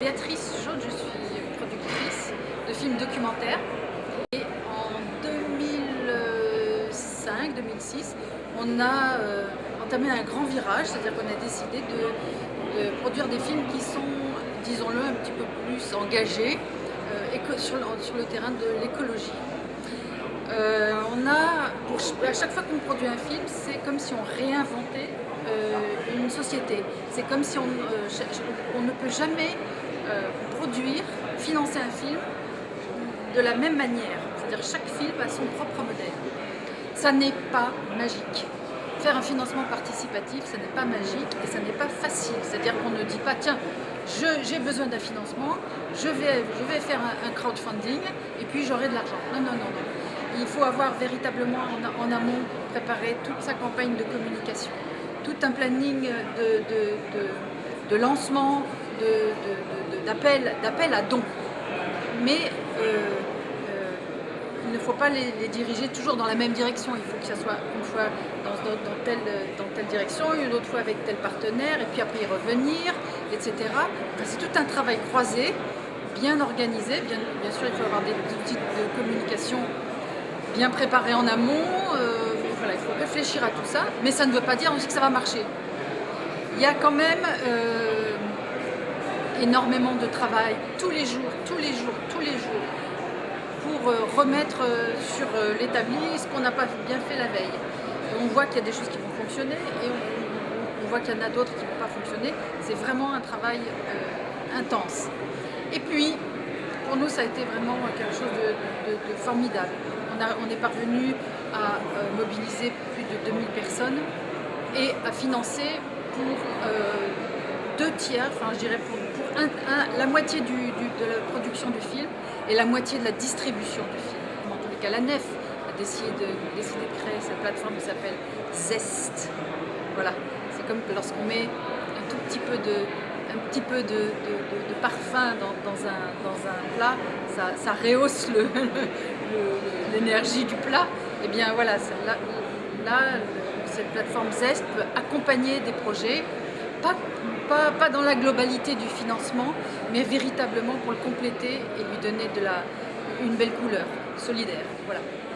Béatrice Jaune, je suis productrice de films documentaires et en 2005-2006, on a entamé un grand virage, c'est-à-dire qu'on a décidé de produire des films qui sont, disons-le, un petit peu plus engagés sur le terrain de l'écologie. À chaque fois qu'on produit un film, c'est comme si on réinventait une société. C'est comme si on ne peut jamais produire, financer un film de la même manière. C'est-à-dire chaque film a son propre modèle. Ça n'est pas magique. Faire un financement participatif, ça n'est pas magique et ça n'est pas facile. C'est-à-dire qu'on ne dit pas, tiens, j'ai besoin d'un financement, je vais faire un crowdfunding et puis j'aurai de l'argent. Non, non, non, non. Il faut avoir véritablement en amont préparé toute sa campagne de communication, tout un planning de lancement, d'appel à dons. Mais il ne faut pas les diriger toujours dans la même direction. Il faut que ça soit une fois dans telle direction, une autre fois avec tel partenaire, et puis après y revenir, etc. Enfin, c'est tout un travail croisé, bien organisé. Bien sûr, il faut avoir des outils de communication bien préparés en amont. Voilà, il faut réfléchir à tout ça, mais ça ne veut pas dire aussi que ça va marcher. Il y a quand même énormément de travail tous les jours, pour remettre sur l'établi ce qu'on n'a pas bien fait la veille. Et on voit qu'il y a des choses qui vont fonctionner et on voit qu'il y en a d'autres qui ne vont pas fonctionner. C'est vraiment un travail intense. Et puis, pour nous, ça a été vraiment quelque chose de formidable. On est parvenu à mobiliser plus de 2000 personnes et à financer pour 2 tiers, enfin je dirais pour la moitié de la production du film et la moitié de la distribution du film. En tous les cas, la Nef a décidé de créer cette plateforme qui s'appelle Zest. Voilà, c'est comme lorsqu'on met un petit peu de parfum dans un plat, ça rehausse l'énergie du plat. Et bien voilà, là, cette plateforme Zest peut accompagner des projets, pas dans la globalité du financement, mais véritablement pour le compléter et lui donner une belle couleur solidaire. Voilà.